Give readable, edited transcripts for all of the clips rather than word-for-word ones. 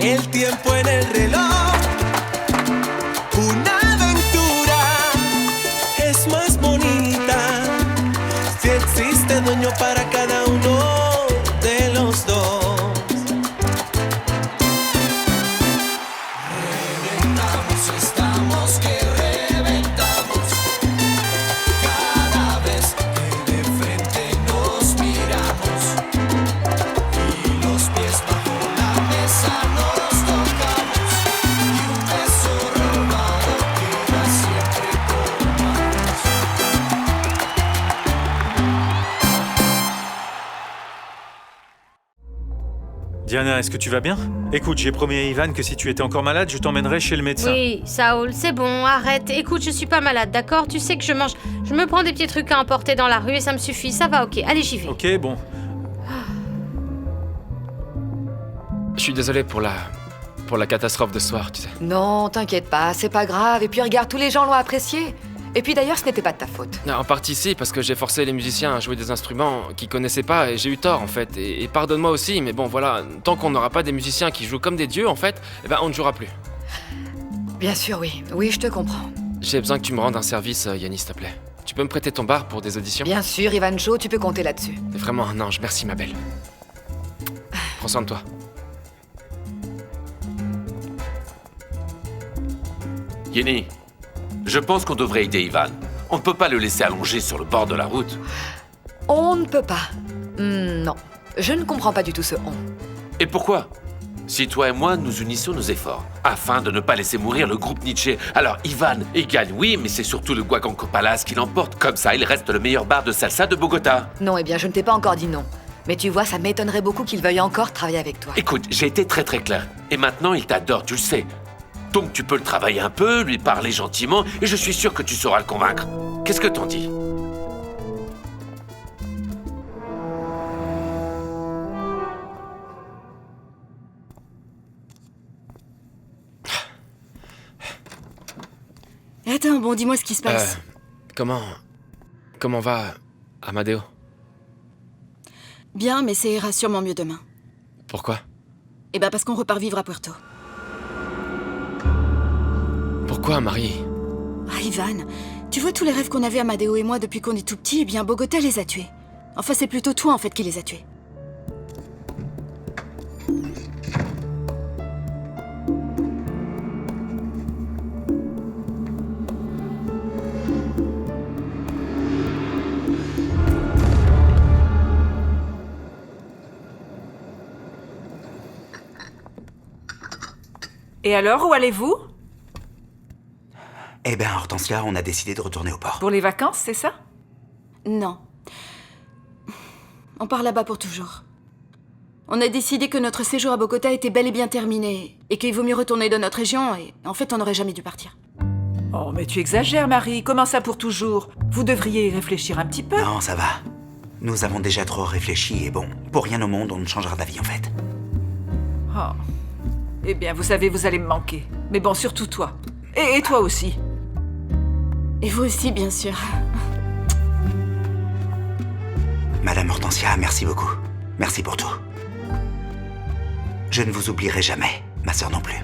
el tiempo en el reloj. Una aventura es más bonita si existe dueño para cada uno de los dos. Reventamos, estamos que reventamos. Cada vez que de frente nos miramos y los pies bajo la mesa nos tocamos y un beso robado queda siempre con manos. Diana, est-ce que tu vas bien? Écoute, j'ai promis à Ivan que si tu étais encore malade, je t'emmènerais chez le médecin. Oui, Saoul, c'est bon, arrête. Écoute, je suis pas malade, d'accord? Tu sais que je mange... Je me prends des petits trucs à emporter dans la rue et ça me suffit, ça va, ok. Allez, j'y vais. Ok, bon. Je suis désolé pour la catastrophe de ce soir, tu sais. Non, t'inquiète pas, c'est pas grave. Et puis regarde, tous les gens l'ont apprécié. Et puis d'ailleurs, ce n'était pas de ta faute. En partie si, parce que j'ai forcé les musiciens à jouer des instruments qu'ils connaissaient pas et j'ai eu tort en fait. Et pardonne-moi aussi, mais bon voilà, tant qu'on n'aura pas des musiciens qui jouent comme des dieux en fait, eh ben on ne jouera plus. Bien sûr, oui. Oui, je te comprends. J'ai besoin que tu me rendes un service, Yannis, s'il te plaît. Tu peux me prêter ton bar pour des auditions? Bien sûr, Ivan Cho, tu peux compter là-dessus. T'es vraiment un ange, merci ma belle. Prends soin de toi. Yenny, je pense qu'on devrait aider Ivan. On ne peut pas le laisser allonger sur le bord de la route. On ne peut pas. Non, je ne comprends pas du tout ce on. Et pourquoi? Si toi et moi, nous unissons nos efforts, afin de ne pas laisser mourir le groupe Nietzsche. Alors Ivan, il gagne, oui, mais c'est surtout le Guaguancó Palace qui l'emporte. Comme ça, il reste le meilleur bar de salsa de Bogota. Non, eh bien, je ne t'ai pas encore dit non. Mais tu vois, ça m'étonnerait beaucoup qu'il veuille encore travailler avec toi. Écoute, j'ai été très très clair. Et maintenant, il t'adore, tu le sais. Donc tu peux le travailler un peu, lui parler gentiment, et je suis sûr que tu sauras le convaincre. Qu'est-ce que t'en dis? Attends, bon, dis-moi ce qui se passe. Comment va Amadeo? Bien, mais ça ira sûrement mieux demain. Pourquoi? Eh ben parce qu'on repart vivre à Puerto. Pourquoi, Marie? Ah, Ivan, tu vois tous les rêves qu'on avait Amadeo et moi depuis qu'on est tout petit, eh bien Bogota les a tués. Enfin, c'est plutôt toi en fait qui les a tués. Et alors, où allez-vous? Eh ben, Hortensia, on a décidé de retourner au port. Pour les vacances, c'est ça? Non. On part là-bas pour toujours. On a décidé que notre séjour à Bogota était bel et bien terminé et qu'il vaut mieux retourner dans notre région et en fait on n'aurait jamais dû partir. Oh, mais tu exagères, Marie. Comment ça pour toujours? Vous devriez y réfléchir un petit peu. Non, ça va. Nous avons déjà trop réfléchi et bon, pour rien au monde, on ne changera d'avis en fait. Oh. Eh bien, vous savez, vous allez me manquer. Mais bon, surtout toi. Et toi aussi. Et vous aussi, bien sûr. Madame Hortensia, merci beaucoup. Merci pour tout. Je ne vous oublierai jamais, ma sœur non plus.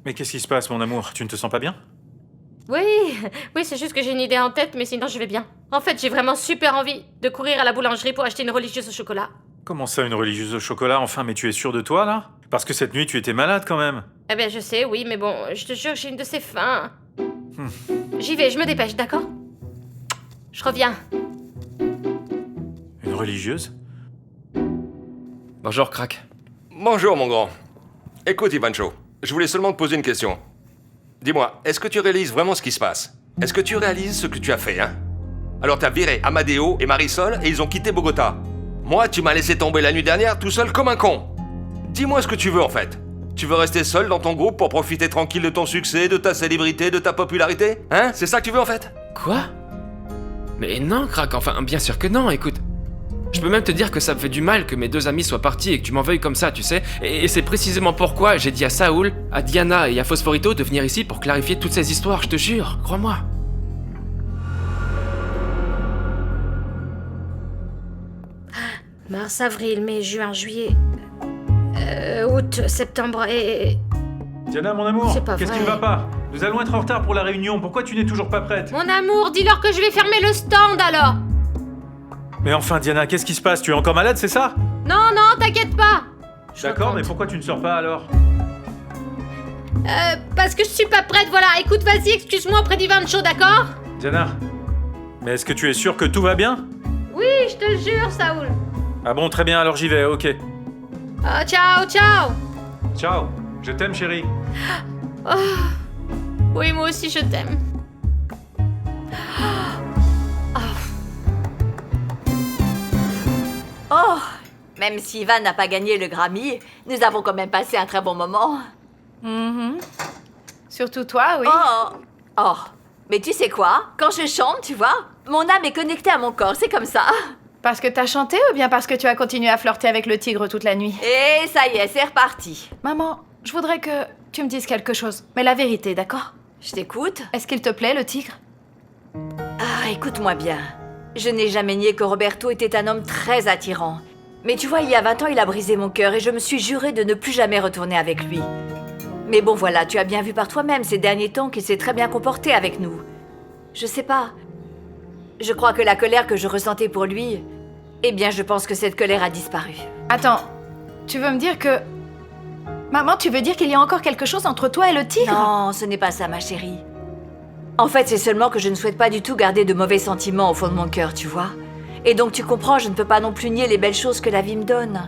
Mais qu'est-ce qui se passe, mon amour? Tu ne te sens pas bien? Oui, c'est juste que j'ai une idée en tête, mais sinon je vais bien. En fait, j'ai vraiment super envie de courir à la boulangerie pour acheter une religieuse au chocolat. Comment ça, une religieuse au chocolat? Enfin, mais tu es sûre de toi, là? Parce que cette nuit, tu étais malade, quand même. Eh bien, je sais, oui, mais bon, je te jure, j'ai une de ces faim. J'y vais, je me dépêche, d'accord? Je reviens. Une religieuse? Bonjour, Crack. Bonjour, mon grand. Écoute, Ivancho, je voulais seulement te poser une question. Dis-moi, est-ce que tu réalises vraiment ce qui se passe? Est-ce que tu réalises ce que tu as fait, hein? Alors t'as viré Amadeo et Marisol et ils ont quitté Bogota. Moi, tu m'as laissé tomber la nuit dernière tout seul comme un con. Dis-moi ce que tu veux, en fait. Tu veux rester seul dans ton groupe pour profiter tranquille de ton succès, de ta célébrité, de ta popularité? Hein? C'est ça que tu veux, en fait? Quoi? Mais non, Crack, enfin, bien sûr que non, écoute. Je peux même te dire que ça me fait du mal que mes 2 amis soient partis et que tu m'en veuilles comme ça, tu sais. Et c'est précisément pourquoi j'ai dit à Saoul, à Diana et à Phosphorito de venir ici pour clarifier toutes ces histoires, je te jure, crois-moi. Mars, avril, mai, juin, juillet... août, septembre et... Diana, mon amour, C'est pas qu'est-ce qui vrai. ne va pas? Nous allons être en retard pour la réunion, pourquoi tu n'es toujours pas prête? Mon amour, dis-leur que je vais fermer le stand alors. Mais enfin, Diana, qu'est-ce qui se passe? Tu es encore malade, c'est ça? Non, non, t'inquiète pas. Je D'accord, mais raconte. pourquoi tu ne sors pas alors? Parce que je suis pas prête, voilà. Écoute, vas-y, excuse-moi auprès d'Ivan Show, d'accord? Diana, mais est-ce que tu es sûre que tout va bien? Oui, je te jure, Saoul. Ah bon, très bien, alors j'y vais, ok. Ciao, ciao. Ciao, je t'aime chérie. Oui, moi aussi, je t'aime. Oh, même si Ivan n'a pas gagné le Grammy, nous avons quand même passé un très bon moment. Surtout toi, oui. Oh, mais tu sais quoi? Quand je chante, tu vois, mon âme est connectée à mon corps, c'est comme ça. Parce que t'as chanté ou bien parce que tu as continué à flirter avec le tigre toute la nuit? Et ça y est, c'est reparti. Maman, je voudrais que tu me dises quelque chose. Mais la vérité, d'accord? Je t'écoute. Est-ce qu'il te plaît, le tigre? Ah, écoute-moi bien. Je n'ai jamais nié que Roberto était un homme très attirant. Mais tu vois, il y a 20 ans, il a brisé mon cœur et je me suis juré de ne plus jamais retourner avec lui. Mais bon, voilà, tu as bien vu par toi-même ces derniers temps qu'il s'est très bien comporté avec nous. Je sais pas. Je crois que la colère que je ressentais pour lui... Eh bien, je pense que cette colère a disparu. Attends, tu veux me dire que... Maman, tu veux dire qu'il y a encore quelque chose entre toi et le tigre? Non, ce n'est pas ça, ma chérie. En fait, c'est seulement que je ne souhaite pas du tout garder de mauvais sentiments au fond de mon cœur, tu vois. Et donc, tu comprends, je ne peux pas non plus nier les belles choses que la vie me donne.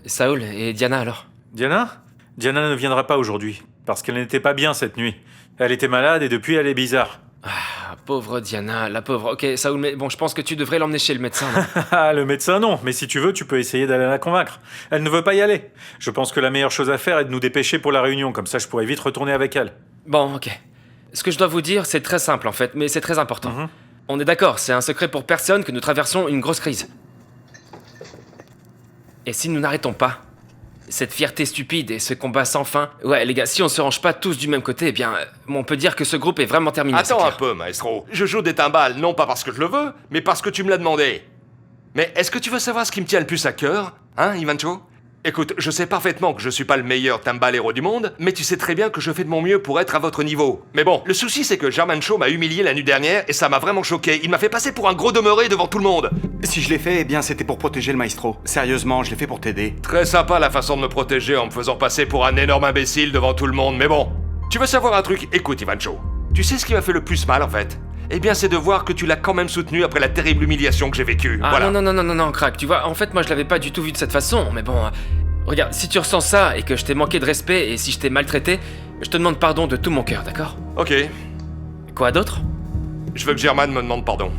Saoul et Diana alors? Diana? Diana ne viendra pas aujourd'hui, parce qu'elle n'était pas bien cette nuit. Elle était malade et depuis elle est bizarre. Ah, pauvre Diana, la pauvre. Ok, Saoul, mais bon, je pense que tu devrais l'emmener chez le médecin. là. Ah, le médecin non, mais si tu veux, tu peux essayer d'aller la convaincre. Elle ne veut pas y aller. Je pense que la meilleure chose à faire est de nous dépêcher pour la réunion, comme ça je pourrais vite retourner avec elle. Bon, ok. Ce que je dois vous dire, c'est très simple en fait, mais c'est très important. Mhm. On est d'accord, c'est un secret pour personne que nous traversons une grosse crise. Et si nous n'arrêtons pas, cette fierté stupide et ce combat sans fin, ouais les gars, si on se range pas tous du même côté, eh bien, on peut dire que ce groupe est vraiment terminé. Attends c'est un clair. peu, maestro. Je joue des timbales, non pas parce que je le veux, mais parce que tu me l'as demandé. Mais est-ce que tu veux savoir ce qui me tient le plus à cœur? Hein, Ivancho? Écoute, je sais parfaitement que je suis pas le meilleur timbalero du monde, mais tu sais très bien que je fais de mon mieux pour être à votre niveau. Mais bon, le souci c'est que German Shaw m'a humilié la nuit dernière et ça m'a vraiment choqué. Il m'a fait passer pour un gros demeuré devant tout le monde. Si je l'ai fait, eh bien c'était pour protéger le maestro. Sérieusement, je l'ai fait pour t'aider. Très sympa la façon de me protéger en me faisant passer pour un énorme imbécile devant tout le monde, mais bon. Tu veux savoir un truc? Écoute, Ivancho. Tu sais ce qui m'a fait le plus mal en fait? Eh bien, c'est de voir que tu l'as quand même soutenu après la terrible humiliation que j'ai vécue. Ah Voilà. non, Crack, tu vois, en fait, moi je l'avais pas du tout vu de cette façon, mais bon. Regarde, si tu ressens ça et que je t'ai manqué de respect et si je t'ai maltraité, je te demande pardon de tout mon cœur, d'accord? Ok. Quoi d'autre? Je veux que German me demande pardon.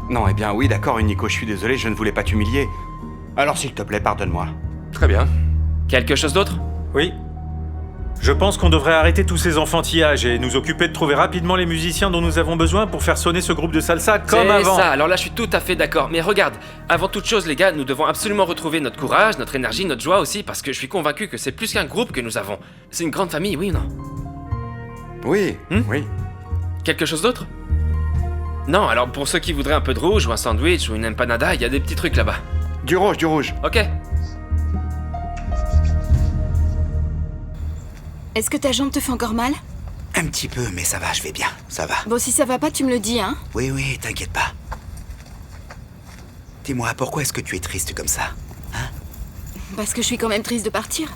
Non, eh bien oui, d'accord, Unico, je suis désolé, je ne voulais pas t'humilier. Alors s'il te plaît, pardonne-moi. Très bien. Quelque chose d'autre? Oui. Je pense qu'on devrait arrêter tous ces enfantillages et nous occuper de trouver rapidement les musiciens dont nous avons besoin pour faire sonner ce groupe de salsa comme avant. C'est ça, alors là je suis tout à fait d'accord. Mais regarde, avant toute chose les gars, nous devons absolument retrouver notre courage, notre énergie, notre joie aussi, parce que je suis convaincu que c'est plus qu'un groupe que nous avons. C'est une grande famille, oui ou non? Oui, oui. Quelque chose d'autre? Non, alors pour ceux qui voudraient un peu de rouge, ou un sandwich, ou une empanada, il y a des petits trucs là-bas. Du rouge, du rouge. Ok. Est-ce que ta jambe te fait encore mal? Un petit peu, mais ça va, je vais bien, ça va. Bon, si ça va pas, tu me le dis, hein? Oui, oui, t'inquiète pas. Dis-moi, pourquoi est-ce que tu es triste comme ça? Parce que je suis quand même triste de partir.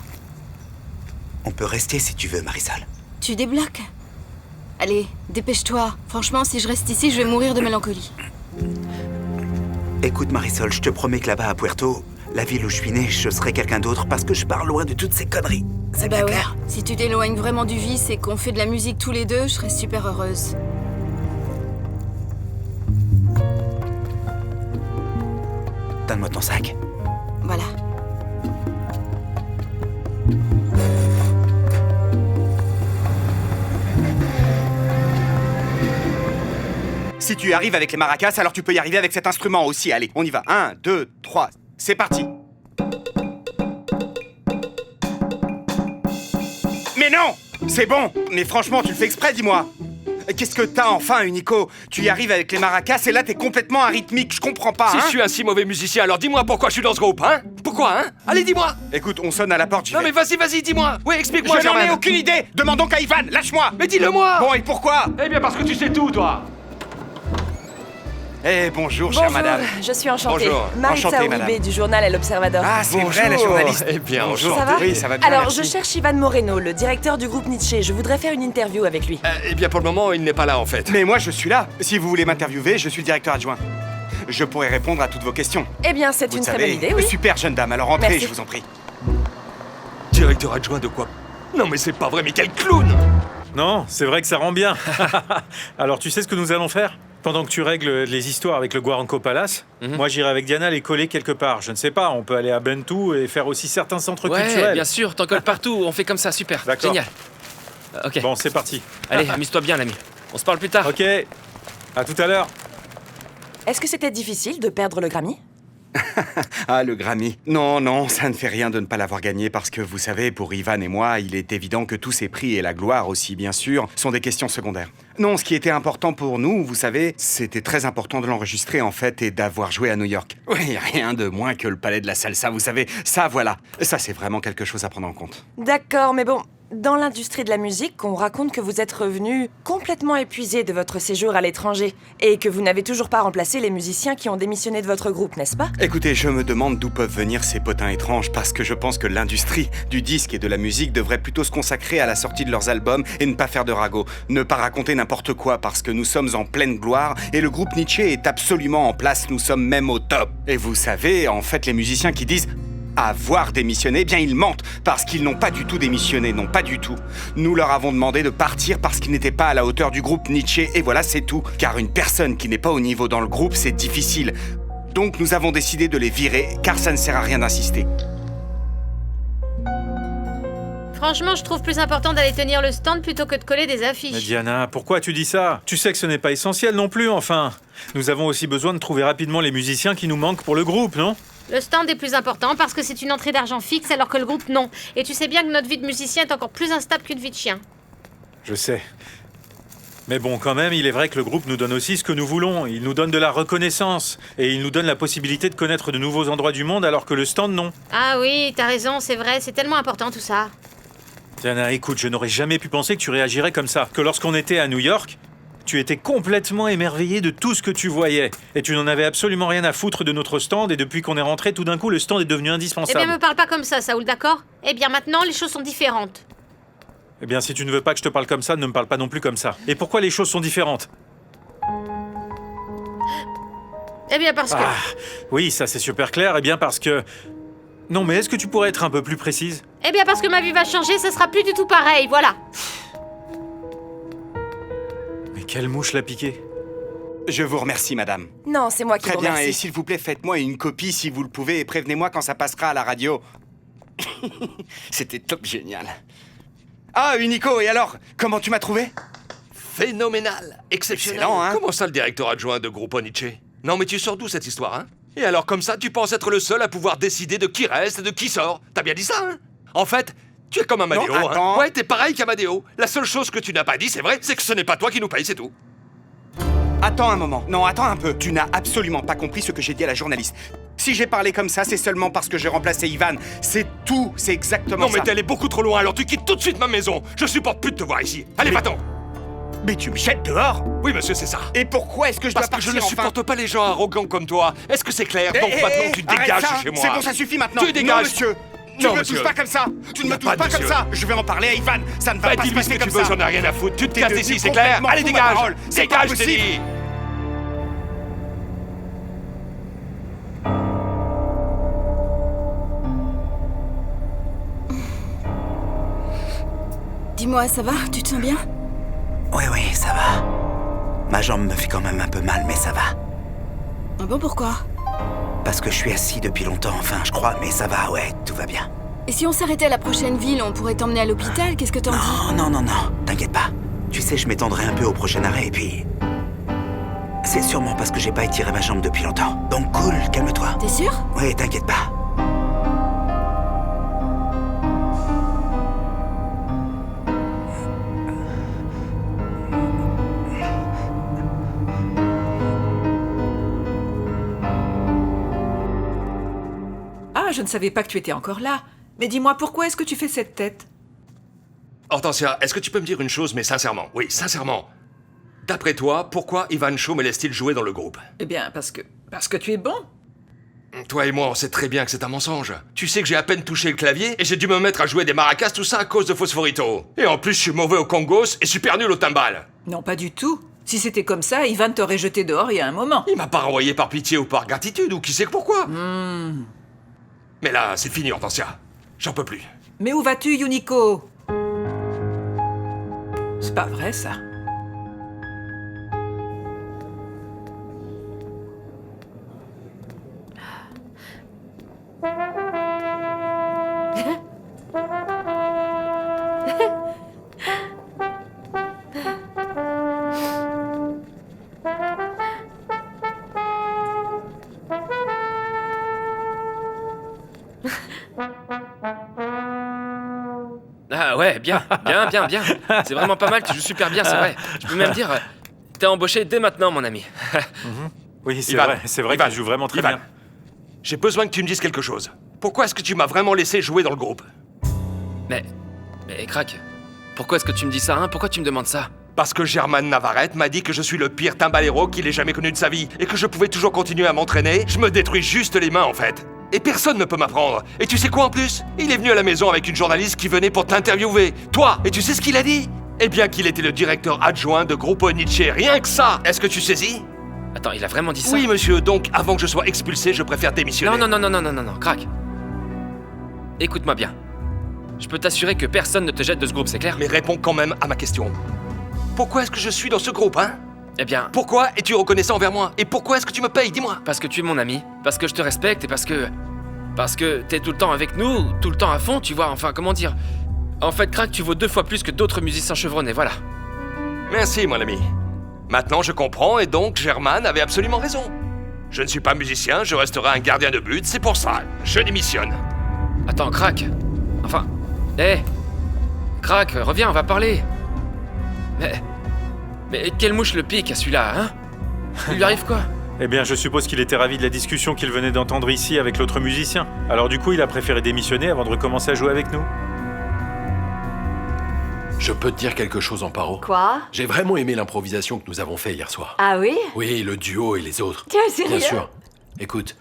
On peut rester si tu veux, Marisol. Tu débloques. Allez, dépêche-toi. Franchement, si je reste ici, je vais mourir de mélancolie. Écoute, Marisol, je te promets que là-bas à Puerto, la ville où je suis né, je serai quelqu'un d'autre parce que je pars loin de toutes ces conneries. C'est bien clair? Si tu t'éloignes vraiment du vice et qu'on fait de la musique tous les deux, je serai super heureuse. Donne-moi ton sac. Voilà. Si tu y arrives avec les maracas, alors tu peux y arriver avec cet instrument aussi. Allez, on y va. 1, 2, 3, c'est parti. Mais non! C'est bon! Mais franchement, tu le fais exprès, dis-moi! Qu'est-ce que t'as enfin, Unico? Tu y arrives avec les maracas et là t'es complètement arythmique, je comprends pas, Si hein? je suis un si mauvais musicien, alors dis-moi pourquoi je suis dans ce groupe, hein? Pourquoi, hein? Allez, dis-moi! Écoute, on sonne à la porte, j'y Non vais. mais vas-y, dis-moi! Oui, explique-moi, Je n'en ai Germaine. aucune idée! Demande donc à Ivan, lâche-moi! Mais dis-le-moi! Bon, et pourquoi? Eh bien parce que tu sais tout, toi! Eh, bonjour, chère madame. Je suis enchantée. Bonjour. Maritza Enchantée, Uribe madame. du journal El Observador. Ah, c'est Bonjour. vrai, la journaliste. Eh bien, Bonjour. enchanté. Ça va? Oui, ça va bien, Alors, merci. je cherche Ivan Moreno, le directeur du groupe Nietzsche. Je voudrais faire une interview avec lui. Eh bien pour le moment, il n'est pas là en fait. Mais moi, je suis là. Si vous voulez m'interviewer, je suis le directeur adjoint. Je pourrai répondre à toutes vos questions. Eh bien, c'est Vous une très savez, bonne idée, oui. super jeune dame, alors entrez, Merci. je vous en prie. Directeur adjoint de quoi? Non mais c'est pas vrai, mais quel clown! Non, c'est vrai que ça rend bien. Alors, tu sais ce que nous allons faire? Pendant que tu règles les histoires avec le Guaranco Palace, moi j'irai avec Diana les coller quelque part. Je ne sais pas, on peut aller à Bentou et faire aussi certains centres Ouais, culturels. bien sûr, t'en colles partout, on fait comme ça, super. D'accord. Génial. Ok. Bon, c'est parti. Allez, amuse-toi bien, l'ami. On se parle plus tard. Ok, à tout à l'heure. Est-ce que c'était difficile de perdre le Grammy? Ah, le Grammy. Non, ça ne fait rien de ne pas l'avoir gagné parce que, vous savez, pour Ivan et moi, il est évident que tous ces prix et la gloire aussi, bien sûr, sont des questions secondaires. Non, ce qui était important pour nous, vous savez, c'était très important de l'enregistrer, en fait, et d'avoir joué à New York. Oui, rien de moins que le palais de la salsa, vous savez. Ça, voilà. Ça, c'est vraiment quelque chose à prendre en compte. D'accord, mais bon, dans l'industrie de la musique, on raconte que vous êtes revenu complètement épuisé de votre séjour à l'étranger et que vous n'avez toujours pas remplacé les musiciens qui ont démissionné de votre groupe, n'est-ce pas? Écoutez, je me demande d'où peuvent venir ces potins étranges parce que je pense que l'industrie du disque et de la musique devrait plutôt se consacrer à la sortie de leurs albums et ne pas faire de ragots. Ne pas raconter n'importe quoi parce que nous sommes en pleine gloire et le groupe Nietzsche est absolument en place, nous sommes même au top. Et vous savez, en fait, les musiciens qui disent avoir démissionné, eh bien ils mentent, parce qu'ils n'ont pas du tout démissionné, non pas du tout. Nous leur avons demandé de partir parce qu'ils n'étaient pas à la hauteur du groupe Nietzsche, et voilà, c'est tout. Car une personne qui n'est pas au niveau dans le groupe, c'est difficile. Donc nous avons décidé de les virer, car ça ne sert à rien d'insister. Franchement, je trouve plus important d'aller tenir le stand plutôt que de coller des Mais affiches. Diana, pourquoi tu dis ça? Tu sais que ce n'est pas essentiel non plus, enfin. Nous avons aussi besoin de trouver rapidement les musiciens qui nous manquent pour le groupe, non? Le stand est plus important parce que c'est une entrée d'argent fixe alors que le groupe non. Et tu sais bien que notre vie de musicien est encore plus instable qu'une vie de chien. Je sais. Mais bon, quand même, il est vrai que le groupe nous donne aussi ce que nous voulons. Il nous donne de la reconnaissance. Et il nous donne la possibilité de connaître de nouveaux endroits du monde alors que le stand, non. Ah oui, t'as raison, c'est vrai, c'est tellement important tout ça. Diana, écoute, je n'aurais jamais pu penser que tu réagirais comme ça. Que lorsqu'on était à New York, tu étais complètement émerveillé de tout ce que tu voyais. Et tu n'en avais absolument rien à foutre de notre stand. Et depuis qu'on est rentré, tout d'un coup, le stand est devenu Eh indispensable. bien, me parle pas comme ça, Saoul, d'accord? Eh bien, maintenant, les choses sont différentes. Eh bien, si tu ne veux pas que je te parle comme ça, ne me parle pas non plus comme ça. Et pourquoi les choses sont différentes? Eh bien, parce que... Ah, oui, ça c'est super clair. Eh bien, parce que... Non, mais est-ce que tu pourrais être un peu plus précise? Eh bien, parce que ma vie va changer, ça sera plus du tout pareil, voilà. Mais quelle mouche l'a piqué? Je vous remercie, madame. Non, c'est moi qui Très vous bien, remercie. et s'il vous plaît, faites-moi une copie si vous le pouvez et prévenez-moi quand ça passera à la radio. C'était top génial. Ah, Unico, et alors? Comment tu m'as trouvé? Phénoménal, exceptionnel. Excellent, hein? Comment ça, le directeur adjoint de Gruppo Nietzsche? Non, mais tu sors d'où cette histoire, hein? Et alors, comme ça, tu penses être le seul à pouvoir décider de qui reste et de qui sort? T'as bien dit ça, hein? En fait, tu es comme Amadeo, Non, hein? attends. Ouais, t'es pareil qu'Amadeo. La seule chose que tu n'as pas dit, c'est vrai, c'est que ce n'est pas toi qui nous paye, c'est tout. Attends un moment. Non, attends un peu. Tu n'as absolument pas compris ce que j'ai dit à la journaliste. Si j'ai parlé comme ça, c'est seulement parce que j'ai remplacé Ivan. C'est tout, c'est exactement Non, mais ça. t'es allé beaucoup trop loin, alors tu quittes tout de suite ma maison. Je supporte plus de te voir ici. Allez, va-t'en. Mais tu me jettes dehors? Oui, monsieur, c'est ça. Et pourquoi est-ce que je Parce dois que partir je ne enfin? supporte pas les gens arrogants comme toi. Est-ce que c'est clair? Donc Eh, maintenant, eh, tu arrête dégages ça. chez moi. C'est bon, ça suffit maintenant. Tu dégages. Non, monsieur. Tu Non, ne me monsieur. touches pas comme ça. Tu ne Y a me touches pas de pas comme monsieur. ça. Je vais en parler à Ivan. Ça ne va Bah, pas se dis-lui ce passer que tu comme veux, ça. j'en ai rien à foutre. Tu te T'es casses devenu d'ici, c'est clair? complètement Allez, fou, ma dégage. parole. C'est pas Dégage, je t'ai possible. dit. Dis-moi, ça va? Tu te sens bien? Oui, ça va. Ma jambe me fait quand même un peu mal, mais ça va. Ah bon, pourquoi? Parce que je suis assis depuis longtemps, enfin, je crois, mais ça va, ouais, tout va bien. Et si on s'arrêtait à la prochaine ville, on pourrait t'emmener à l'hôpital? Qu'est-ce que t'en dis? Non, t'inquiète pas. Tu sais, je m'étendrai un peu au prochain arrêt, et puis... C'est sûrement parce que j'ai pas étiré ma jambe depuis longtemps. Donc cool, calme-toi. T'es sûr? Oui, t'inquiète pas. Ah, je ne savais pas que tu étais encore là. Mais dis-moi, pourquoi est-ce que tu fais cette tête? Hortensia, est-ce que tu peux me dire une chose, mais sincèrement? Oui, sincèrement. D'après toi, pourquoi Ivan Shaw me laisse-t-il jouer dans le groupe? Eh bien, parce que tu es bon. Toi et moi, on sait très bien que c'est un mensonge. Tu sais que j'ai à peine touché le clavier et j'ai dû me mettre à jouer des maracas, tout ça à cause de Phosphorito. Et en plus, je suis mauvais au congos et super nul au timbal. Non, pas du tout. Si c'était comme ça, Ivan t'aurait jeté dehors il y a un moment. Il m'a pas renvoyé par pitié ou par gratitude ou qui sait pourquoi. Mais là, c'est fini, Hortensia. J'en peux plus. Mais où vas-tu, Yuniko? C'est pas vrai, ça. Ah ouais, bien. C'est vraiment pas mal, tu joues super bien, c'est vrai. Je peux même dire, t'es embauché dès maintenant, mon ami. Oui, c'est Ivan, vrai, Ivan, que tu joues vraiment très Ivan, bien. j'ai besoin que tu me dises quelque chose. Pourquoi est-ce que tu m'as vraiment laissé jouer dans le groupe? Mais Crack, pourquoi est-ce que tu me dis ça, hein? Pourquoi tu me demandes ça? Parce que German Navarrete m'a dit que je suis le pire timbalero qu'il ait jamais connu de sa vie et que je pouvais toujours continuer à m'entraîner. Je me détruis juste les mains, en fait. Et personne ne peut m'apprendre. Et tu sais quoi en plus? Il est venu à la maison avec une journaliste qui venait pour t'interviewer. Toi! Et tu sais ce qu'il a dit? Eh bien qu'il était le directeur adjoint de Gruppo Nietzsche. Rien que ça! Est-ce que tu saisis? Attends, il a vraiment dit ça? Oui, monsieur. Donc, avant que je sois expulsé, je préfère démissionner. Non, Crack. Écoute-moi bien. Je peux t'assurer que personne ne te jette de ce groupe, c'est clair? Mais réponds quand même à ma question. Pourquoi est-ce que je suis dans ce groupe, hein? Eh bien... Pourquoi es-tu reconnaissant envers moi? Et pourquoi est-ce que tu me payes? Dis-moi. Parce que tu es mon ami, parce que je te respecte et parce que t'es tout le temps avec nous, tout le temps à fond, tu vois, enfin, comment dire? En fait, Crack, tu vaux 2 fois plus que d'autres musiciens chevronnés, voilà. Merci, mon ami. Maintenant, je comprends, et donc, German avait absolument raison. Je ne suis pas musicien, je resterai un gardien de but, c'est pour ça. Je démissionne. Attends, Crack. Enfin... Crack, reviens, on va parler. Mais quelle mouche le pique à celui-là, hein? Il lui arrive quoi? Eh bien, je suppose qu'il était ravi de la discussion qu'il venait d'entendre ici avec l'autre musicien. Alors du coup, il a préféré démissionner avant de recommencer à jouer avec nous. Je peux te dire quelque chose en paro? Quoi? J'ai vraiment aimé l'improvisation que nous avons fait hier soir. Ah oui? Oui, le duo et les autres. Tiens, sérieux? Bien sûr. Écoute,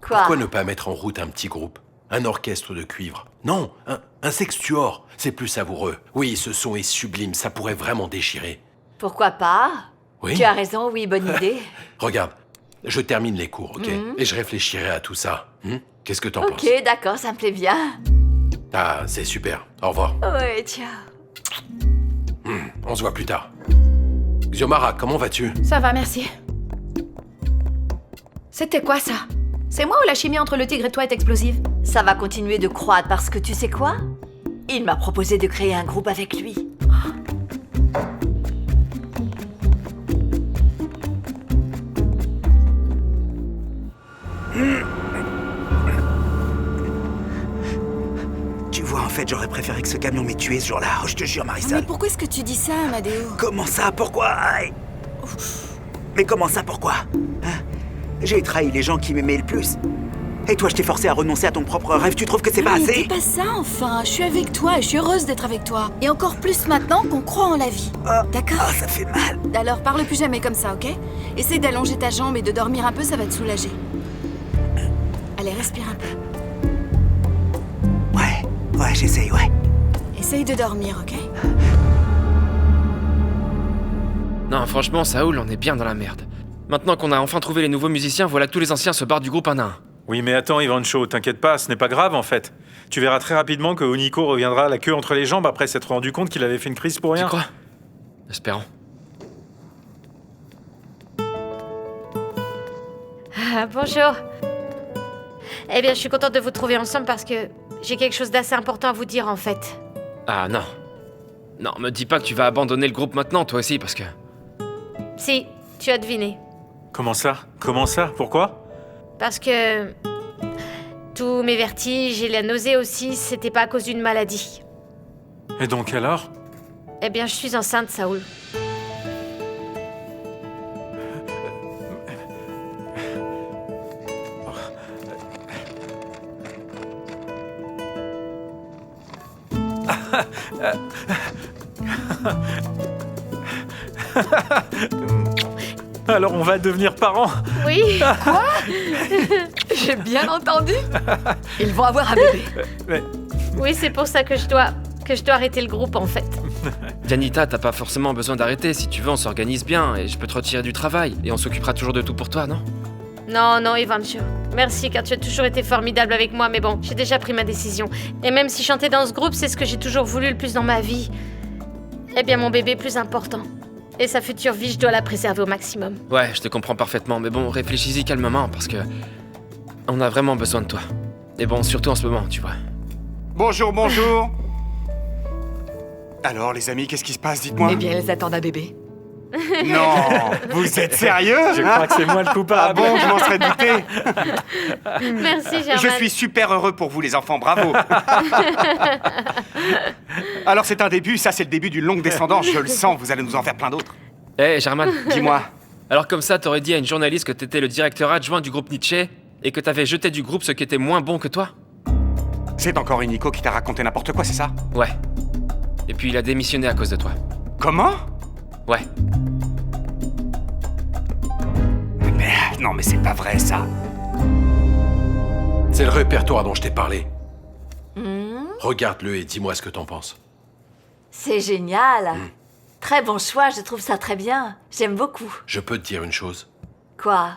Quoi? pourquoi ne pas mettre en route un petit groupe? Un orchestre de cuivre? Non, un sextuor. C'est plus savoureux. Oui, ce son est sublime, ça pourrait vraiment déchirer. Pourquoi pas? Oui. Tu as raison, oui, bonne idée. Regarde, je termine les cours, ok? Et je réfléchirai à tout ça. Qu'est-ce que t'en penses? Ok, d'accord, ça me plaît bien. Ah, c'est super. Au revoir. Ouais, ciao. On se voit plus tard. Xiomara, comment vas-tu? Ça va, merci. C'était quoi ça? C'est moi ou la chimie entre le tigre et toi est explosive? Ça va continuer de croître parce que tu sais quoi? Il m'a proposé de créer un groupe avec lui. Tu vois, en fait, j'aurais préféré que ce camion m'ait tué ce jour-là. Oh, je te jure, Marisol. Mais pourquoi est-ce que tu dis ça, Amadeo? Comment ça? Pourquoi? Aïe. Mais comment ça? Pourquoi? Hein? J'ai trahi les gens qui m'aimaient le plus. Et toi, je t'ai forcé à renoncer à ton propre rêve. Tu trouves que c'est pas assez? Dis pas ça, enfin. Je suis avec toi et je suis heureuse d'être avec toi. Et encore plus maintenant qu'on croit en la vie. D'accord? Ah, ça fait mal. Alors, parle plus jamais comme ça, ok? Essaye d'allonger ta jambe et de dormir un peu, ça va te soulager. Allez, respire un peu. Ouais, j'essaye, ouais. Essaye de dormir, ok? Non, franchement, Saoul, on est bien dans la merde. Maintenant qu'on a enfin trouvé les nouveaux musiciens, voilà que tous les anciens se barrent du groupe un à un. Oui, mais attends, Ivan Shaw, t'inquiète pas, ce n'est pas grave en fait. Tu verras très rapidement que Oniko reviendra la queue entre les jambes après s'être rendu compte qu'il avait fait une crise pour rien. Tu crois? Espérons. Ah, bonjour. Eh bien, je suis contente de vous trouver ensemble parce que j'ai quelque chose d'assez important à vous dire en fait. Ah non. Non, me dis pas que tu vas abandonner le groupe maintenant, toi aussi, parce que... Si, tu as deviné. Comment ça? Comment ça? Pourquoi? Parce que... tous mes vertiges et la nausée aussi, c'était pas à cause d'une maladie. Et donc alors? Eh bien, je suis enceinte, Saoul. Alors on va devenir parents? Oui. Quoi? J'ai bien entendu. Ils vont avoir un bébé. Oui, c'est pour ça que je dois arrêter le groupe, en fait. Janita, t'as pas forcément besoin d'arrêter. Si tu veux, on s'organise bien et je peux te retirer du travail. Et on s'occupera toujours de tout pour toi, non? Non, non, Ivancho. Merci, car tu as toujours été formidable avec moi, mais bon, j'ai déjà pris ma décision. Et même si chanter dans ce groupe, c'est ce que j'ai toujours voulu le plus dans ma vie, eh bien, mon bébé est plus important. Et sa future vie, je dois la préserver au maximum. Ouais, je te comprends parfaitement, mais bon, réfléchis-y calmement, parce que... on a vraiment besoin de toi. Et bon, surtout en ce moment, tu vois. Bonjour, bonjour. Alors, les amis, qu'est-ce qui se passe? Dites-moi. Eh bien, elles attendent un bébé. Non, vous êtes sérieux? Je crois que c'est moi le coupable. Ah bon, je m'en serais douté. Merci, Germaine. Je suis super heureux pour vous, les enfants, bravo. Alors, c'est un début, ça c'est le début d'une longue descendance, je le sens, vous allez nous en faire plein d'autres. Hé, Germain. Dis-moi. Alors comme ça, t'aurais dit à une journaliste que t'étais le directeur adjoint du groupe Nietzsche et que t'avais jeté du groupe ceux qui étaient moins bons que toi? C'est encore Inico qui t'a raconté n'importe quoi, c'est ça? Ouais. Et puis il a démissionné à cause de toi. Comment? Ouais. Mais non, mais c'est pas vrai, ça. C'est le répertoire dont je t'ai parlé. Regarde-le et dis-moi ce que t'en penses. C'est génial. Très bon choix, je trouve ça très bien. J'aime beaucoup. Je peux te dire une chose. Quoi?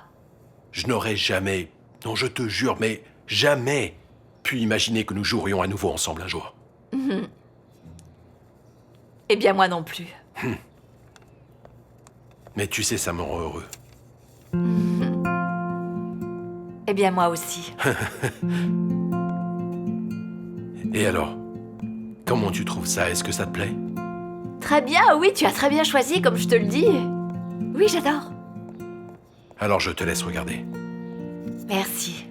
Je n'aurais jamais, non je te jure, mais jamais pu imaginer que nous jouerions à nouveau ensemble un jour. Eh bien, moi non plus. Mais tu sais, ça me rend heureux. Eh bien, moi aussi. Et alors? Comment tu trouves ça? Est-ce que ça te plaît? Très bien, oui, tu as très bien choisi, comme je te le dis. Oui, j'adore. Alors je te laisse regarder. Merci.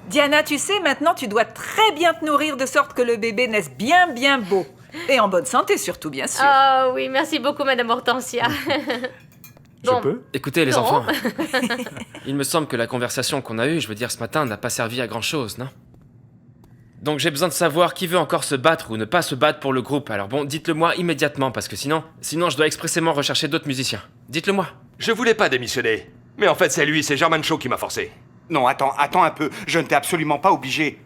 Diana, tu sais, maintenant tu dois très bien te nourrir de sorte que le bébé naisse bien bien beau. Et en bonne santé surtout, bien sûr. Ah oui, merci beaucoup, Madame Hortensia. Je peux? Écoutez les Non. enfants, il me semble que la conversation qu'on a eue, je veux dire ce matin, n'a pas servi à grand chose, non? Donc j'ai besoin de savoir qui veut encore se battre ou ne pas se battre pour le groupe. Alors bon, dites-le moi immédiatement, parce que sinon je dois expressément rechercher d'autres musiciens. Dites-le moi. Je voulais pas démissionner. Mais en fait, c'est lui, c'est German Shaw qui m'a forcé. Non, attends un peu, je ne t'ai absolument pas obligé.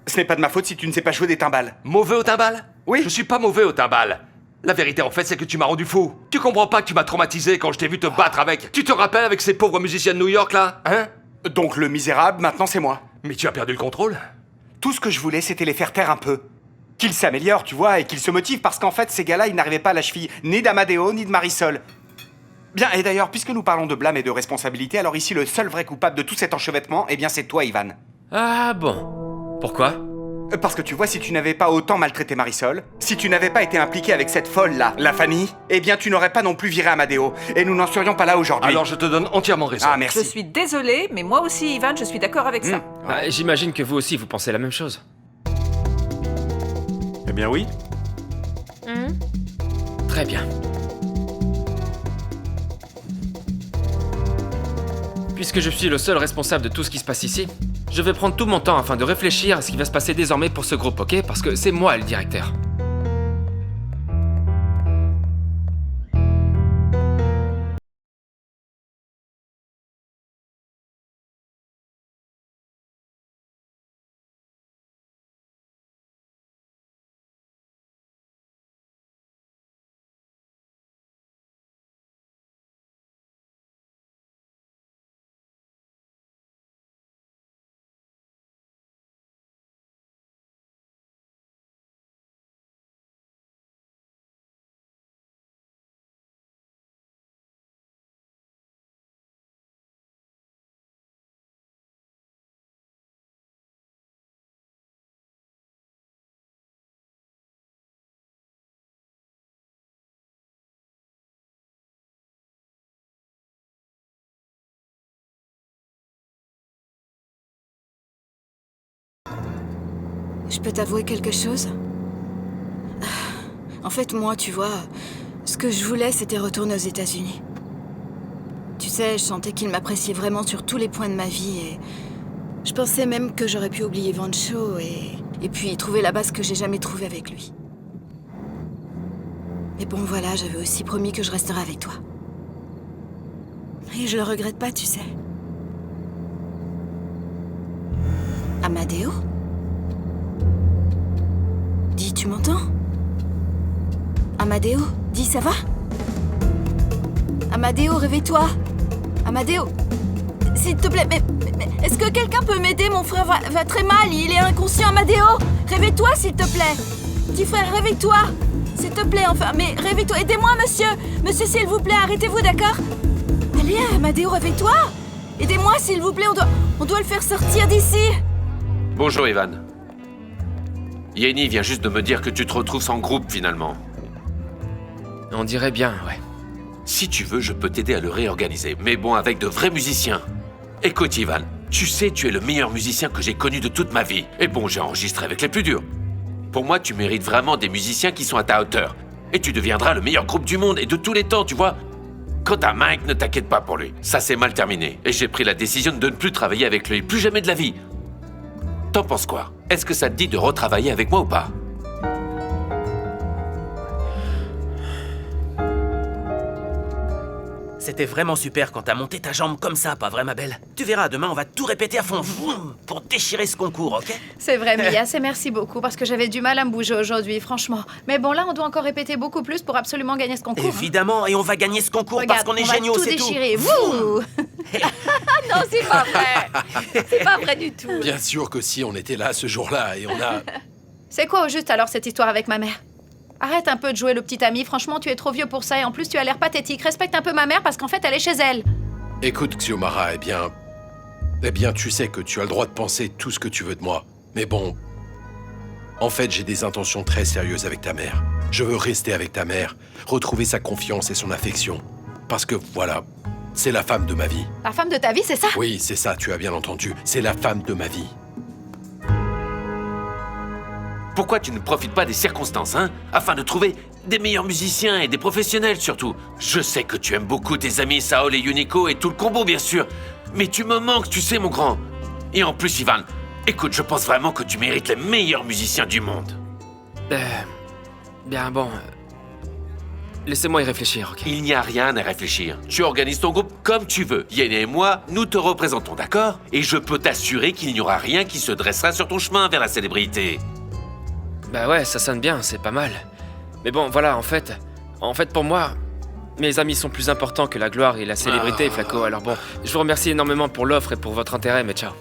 Ce n'est pas de ma faute si tu ne sais pas jouer des timbales. Mauvais au timbal? Oui. Je suis pas mauvais au timbal. La vérité, en fait, c'est que tu m'as rendu fou. Tu comprends pas que tu m'as traumatisé quand je t'ai vu te battre avec... Tu te rappelles avec ces pauvres musiciens de New York, là? Hein? Donc le misérable, maintenant c'est moi. Mais tu as perdu le contrôle? Tout ce que je voulais, c'était les faire taire un peu. Qu'ils s'améliorent, tu vois, et qu'ils se motivent, parce qu'en fait, ces gars-là, ils n'arrivaient pas à la cheville ni d'Amadeo, ni de Marisol. Bien, et d'ailleurs, puisque nous parlons de blâme et de responsabilité, alors ici, le seul vrai coupable de tout cet enchevêtrement, eh bien, c'est toi, Ivan. Ah bon? Pourquoi? Parce que tu vois, si tu n'avais pas autant maltraité Marisol, si tu n'avais pas été impliqué avec cette folle-là, la Fanny, eh bien, tu n'aurais pas non plus viré Amadeo, et nous n'en serions pas là aujourd'hui. Alors je te donne entièrement raison. Ah, merci. Je suis désolée, mais moi aussi, Ivan, je suis d'accord avec ça. Ah, j'imagine que vous aussi, vous pensez la même chose. Eh bien oui. Très bien. Puisque je suis le seul responsable de tout ce qui se passe ici, je vais prendre tout mon temps afin de réfléchir à ce qui va se passer désormais pour ce groupe, ok? Parce que c'est moi le directeur. Je peux t'avouer quelque chose? En fait, moi, tu vois, ce que je voulais, c'était retourner aux États-Unis. Tu sais, je sentais qu'il m'appréciait vraiment sur tous les points de ma vie et je pensais même que j'aurais pu oublier Vancho et puis trouver la base que j'ai jamais trouvée avec lui. Mais bon, voilà, j'avais aussi promis que je resterais avec toi. Et je le regrette pas, tu sais. Amadeo? Dis, tu m'entends? Amadeo, dis, ça va? Amadeo, réveille-toi! Amadeo! S'il te plaît, mais est-ce que quelqu'un peut m'aider? Mon frère va très mal, il est inconscient, Amadeo! Réveille-toi, s'il te plaît! Petit frère, réveille-toi! S'il te plaît, enfin, mais réveille-toi! Aidez-moi, monsieur! Monsieur, s'il vous plaît, arrêtez-vous, d'accord? Allez, Amadeo, réveille-toi! Aidez-moi, s'il vous plaît, on doit le faire sortir d'ici! Bonjour, Ivan. Yenny vient juste de me dire que tu te retrouves sans groupe, finalement. On dirait bien, ouais. Si tu veux, je peux t'aider à le réorganiser, mais bon, avec de vrais musiciens. Écoute, Ivan, tu sais, tu es le meilleur musicien que j'ai connu de toute ma vie. Et bon, j'ai enregistré avec les plus durs. Pour moi, tu mérites vraiment des musiciens qui sont à ta hauteur. Et tu deviendras le meilleur groupe du monde et de tous les temps, tu vois. Quant à Mike, ne t'inquiète pas pour lui. Ça s'est mal terminé. Et j'ai pris la décision de ne plus travailler avec lui. Plus jamais de la vie. T'en penses quoi? Est-ce que ça te dit de retravailler avec moi ou pas? C'était vraiment super quand t'as monté ta jambe comme ça, pas vrai, ma belle? Tu verras, demain, on va tout répéter à fond, pour déchirer ce concours, ok? C'est vrai, Mia, c'est merci beaucoup, parce que j'avais du mal à me bouger aujourd'hui, franchement. Mais bon, là, on doit encore répéter beaucoup plus pour absolument gagner ce concours. Évidemment, et on va gagner ce concours parce qu'on est géniaux, c'est tout. On va tout déchirer, vous. Non, c'est pas vrai. C'est pas vrai du tout. Bien sûr que si, on était là ce jour-là et on a... C'est quoi au juste alors cette histoire avec ma mère? Arrête un peu de jouer le petit ami, franchement tu es trop vieux pour ça et en plus tu as l'air pathétique. Respecte un peu ma mère parce qu'en fait elle est chez elle. Écoute, Xiomara, eh bien tu sais que tu as le droit de penser tout ce que tu veux de moi. Mais bon, en fait j'ai des intentions très sérieuses avec ta mère. Je veux rester avec ta mère, retrouver sa confiance et son affection. Parce que voilà, c'est la femme de ma vie. La femme de ta vie, c'est ça? Oui, c'est ça, tu as bien entendu. C'est la femme de ma vie. Pourquoi tu ne profites pas des circonstances, hein? Afin de trouver des meilleurs musiciens et des professionnels, surtout. Je sais que tu aimes beaucoup tes amis Saol et Yuniko et tout le combo, bien sûr. Mais tu me manques, tu sais, mon grand. Et en plus, Ivan, écoute, je pense vraiment que tu mérites les meilleurs musiciens du monde. Bien, bon... Laissez-moi y réfléchir, ok? Il n'y a rien à réfléchir. Tu organises ton groupe comme tu veux. Yenny et moi, nous te représentons, d'accord? Et je peux t'assurer qu'il n'y aura rien qui se dressera sur ton chemin vers la célébrité. Bah ouais, ça sonne bien, c'est pas mal. Mais bon, voilà, en fait pour moi, mes amis sont plus importants que la gloire et la célébrité, Flaco. Alors bon, je vous remercie énormément pour l'offre et pour votre intérêt, mais ciao.